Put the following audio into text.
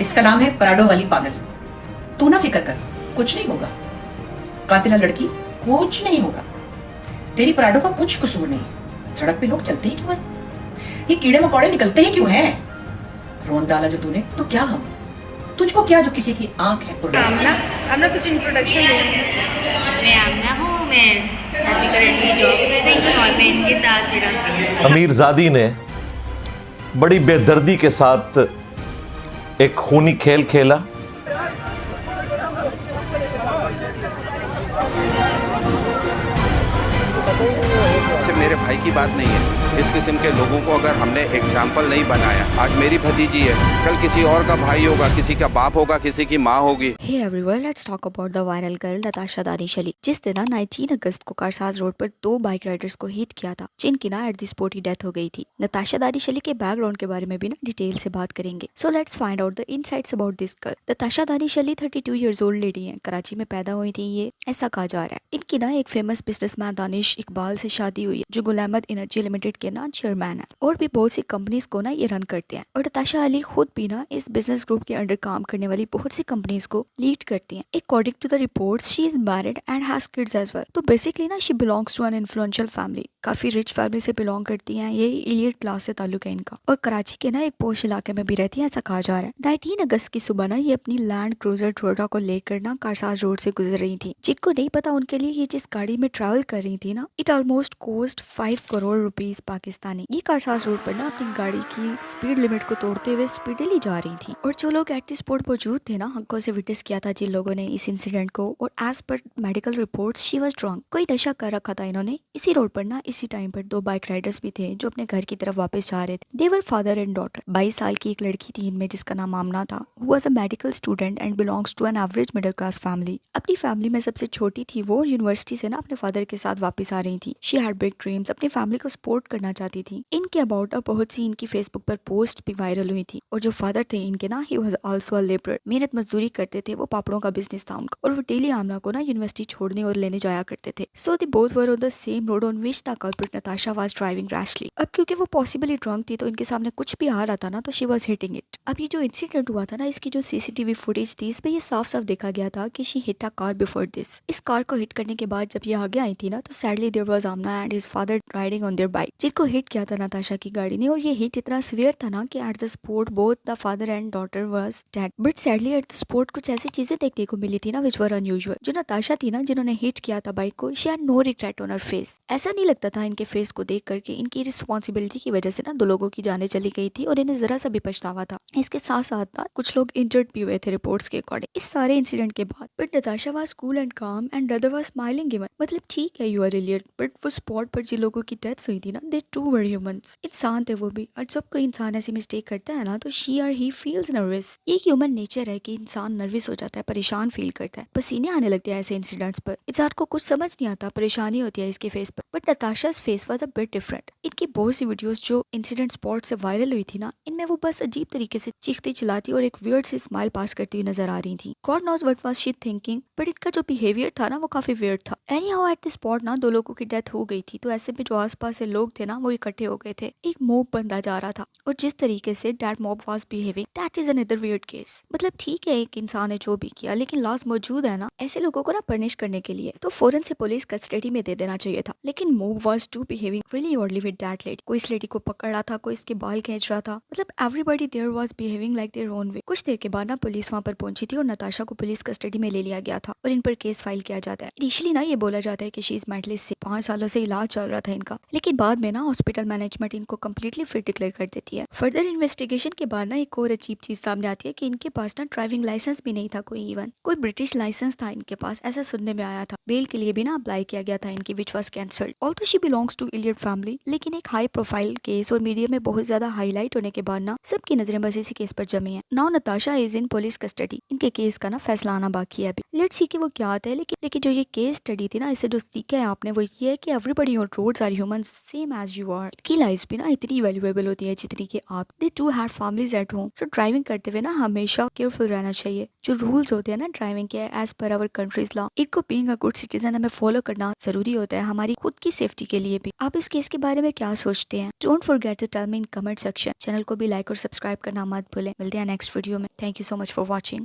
इसका नाम है पराडो वाली पागल। तू ना फिक्र कर, कुछ नहीं होगा। कातिला लड़की, कुछ नहीं होगा। तेरी पराडो का कुछ कसूर नहीं। सड़क पे लोग चलते ही क्यों हैं? ये कीड़े मकोड़े निकलते ही क्यों हैं? रोन डाला जो तूने, तो क्या हम? तुझको क्या जो किसी की आंख है आमना कुछ इंट्रोडक्शन दो। मैं आमना हूँ, मैं अभी करंटली जॉब कर रही हूँ और मैं इनके साथ मेरा अमीरजादी ने बड़ी बेदर्दी के साथ एक खूनी खेल खेला। सिर्फ मेरे भाई की बात नहीं है। इस किस्म के लोगों को अगर हमने एग्जाम्पल नहीं बनाया, आज मेरी भतीजी है, कल किसी और का भाई होगा, किसी का बाप होगा, किसी की माँ होगी। Hey everyone, let's talk about the viral girl Natasha Danish Ali, जिस दिन 19 अगस्त को कारसाज रोड पर 2 बाइक राइडर्स को हिट किया था, जिनकी ना eight the spot he death हो गई थी। नताशा दानिश अली के बैकग्राउंड के बारे में भी ना डिटेल से बात करेंगे। So let's find out the insights about this girl. Natasha Danish Ali 32 years old lady है, कराची में पैदा हुई थी ये, ऐसा कहा जा रहा है। इनकी ना एक फेमस बिजनेसमैन दानिश इकबाल से शादी हुई है, जो गुल अहमद एनर्जी लिमिटेड के ना चेयरमैन है और भी बहुत सी कंपनीज को ना ये रन करते हैं। और नताशा अली खुद भी ना इस बिजनेस ग्रुप के अंडर काम करने वाली बहुत सी कंपनीज को लीड करती हैं। According to the reports she is married and has kids as well. तो बेसिकली ना she belongs to an influential family, काफी रिच फैमिली से बिलोंग करती हैं। ये इलीट क्लास से ताल्लुक है इनका और कराची के ना एक पोश इलाके में भी रहती है, ऐसा कहा जा रहा है। 19 अगस्त की सुबह ना ये अपनी लैंड क्रूजर टोयोटा को लेकर ना कारसाज रोड से गुजर रही थी। जिनको नहीं पता उनके लिए ये जिस गाड़ी में ट्रैवल कर रही थी ना, it almost cost 5 crore rupees Pakistani. ये कारसाज रोड पर ना अपनी गाड़ी की स्पीड लिमिट को तोड़ते हुए स्पीडली जा रही थी और जो लोग एट द स्पॉट मौजूद थे ना, आंखों से विटनेस किया था जिन लोगों ने इस इंसिडेंट को, और as per medical reports she was drunk. कोई नशा कर रखा था इन्होंने। इसी रोड पर ना इसी टाइम पर 2 बाइक राइडर्स भी थे जो अपने घर की तरफ वापस जा रहे थे। दे वर फादर एंड डॉटर। 22 साल की एक लड़की थी इनमें जिसका नाम आमना था, who was a medical student and belongs to an average middle class family. अपनी फैमिली में सबसे छोटी थी वो, यूनिवर्सिटी से ना अपने फादर के साथ वापस आ रही थी। शी हैड बिग ड्रीम्स, अपनी फैमिली को सपोर्ट करना चाहती थी। इनके अबाउट बहुत सी इनकी फेसबुक पर पोस्ट भी वायरल हुई थी और जो फादर थे इनके ना, he was also a labourer, मेहनत मजदूरी करते थे वो, पापड़ों का बिजनेस था उनका और वो डेली आमना को ना यूनिवर्सिटी छोड़ने और लेने जाया करते थे। So they both were on the same road on which the culprit Natasha was driving rashly. अब क्योंकि वो पॉसिबली ड्रंक थी तो इनके सामने कुछ भी आ रहा था ना, तो शी वाज हिटिंग इट। अब ये जो इंसिडेंट हुआ था ना, इसकी जो सीसीटीवी फुटेज थी इसमें ये साफ साफ देखा गया था कि she hit a car before this. इस कार को हिट करने के बाद जब ये आगे आई थी ना, तो sadly there was Amna and his father riding on their bike, जिनको हिट किया था नताशा की गाड़ी ने। और ये हिट इतना सिवियर था ना कि eight the spot both the father and daughter was dead. But sadly eight the spot कुछ ऐसी चीजें देखने को मिली थी ना विच वर अनयूजुअल। जो नताशा थी ना, जिन्होंने हिट किया था बाइक को, she had no regret on her face. ऐसा नहीं लगता था इनके फेस को देख करके इनकी रिस्पॉन्सिबिलिटी की वजह से ना 2 लोगों की जाने चली गई थी और इन्हें जरा सा भी पछतावा था। इसके साथ साथ ना कुछ लोग इंजर्ड भी हुए थे रिपोर्ट्स के अकॉर्डिंग इस सारे इंसिडेंट के बाद। But Natasha was cool and calm and brother was smiling even. मतलब ठीक है, यू आर इलियट, बट वो स्पॉट पर जिन लोगों की डेथ हुई थी ना, दे टू वर ह्यूमंस, इंसान थे वो भी। और जब कोई इंसान ऐसी मिस्टेक करता है ना, तो शी और ही फील्स नर्वस। ये ह्यूमन नेचर है कि इंसान नर्वस हो जाता है, परेशान फील करता है, पसीने आने लगते हैं ऐसे इंसिडेंट्स पर। इंसान को कुछ समझ नहीं आता, परेशानी होती है इसके फेस पर। But Natasha's face was a bit different. इनकी बहुत सी वीडियोस जो इंसिडेंट स्पॉट से वायरल हुई थी ना, इनमें वो बस अजीब तरीके से चीखती चिल्लाती और एक वियर्ड सी स्माइल पास करती हुई नजर आ रही थी। God knows what was she thinking, but इनका जो बिहेवियर था ना, वो काफी वियर्ड था। Anyhow at the spot ना 2 लोगों की डेथ हो गई थी, तो ऐसे में जो आसपास से लोग थे ना, वो इकट्ठे हो गए थे। एक मॉब बनता जा रहा था और जिस तरीके say that mob was behaving, that is another weird case. मतलब ठीक है, एक इंसान ने जो भी किया, लेकिन लॉज मौजूद है ना ऐसे लोगों को ना पनिश करने के लिए, तो फौरन से पुलिस कस्टडी में दे देना चाहिए था। लेकिन mob was too behaving really oddly with that lady. कोई इस लेडी को पकड़ रहा था, कोई इसके बाल खींच रहा था। मतलब everybody there was behaving like their own way. कुछ देर के बाद ना पुलिस वहां पर पहुंची थी और नताशा को पुलिस कस्टडी में ले लिया गया था और इन पर केस फाइल किया जाता है। इनिशियली ना ये बोला जाता है कि शी इज मेंटली सिक, 5 सालों से इलाज चल रहा था इनका, लेकिन बाद में ना हॉस्पिटल मैनेजमेंट इनको कम्प्लीटली फिट डिक्लेयर कर देती है। फर्दर इन्वेस्टिगेशन के बाद ना एक और अजीब चीज सामने आती है कि इनके पास ना ड्राइविंग लाइसेंस भी नहीं था कोई, इवन कोई ब्रिटिश लाइसेंस था इनके पास, ऐसा सुनने में आया था। बेल के लिए भी ना अप्लाई किया गया था इनकी, which was cancelled. Although she belongs to Elliot family, लेकिन एक हाई प्रोफाइल केस और मीडिया में बहुत ज्यादा हाईलाइट होने के बाद ना सबकी नजरें बस इसी केस पर जमी है। Now Natasha is in police custody. इनके केस का ना फैसला आना बाकी है अभी। लेट्स सी कि वो क्या आता है। लेकिन जो ये केस स्टडी थी ना, इससे जो सीखा है आपने, वो ये है कि everybody on roads are human same as you are. इनकी लाइफ भी ना इतनी वैल्यूएबल होती है जितनी कि आप। They too have families at home, so driving करते हुए ना हमेशा केयरफुल रहना चाहिए। जो रूल्स होते हैं ना ड्राइविंग के एज पर आवर कंट्रीज लॉ, इनको बीइंग अ गुड सिटीजन हमें फॉलो करना जरूरी होता है। हमारी खुद खुद की सेफ्टी के लिए भी। आप इस केस के बारे में क्या सोचते हैं? Don't forget to tell me in comment section. Channel को भी लाइक और सब्सक्राइब करना मत भूलें। मिलते हैं नेक्स्ट वीडियो में। Thank you so much for watching.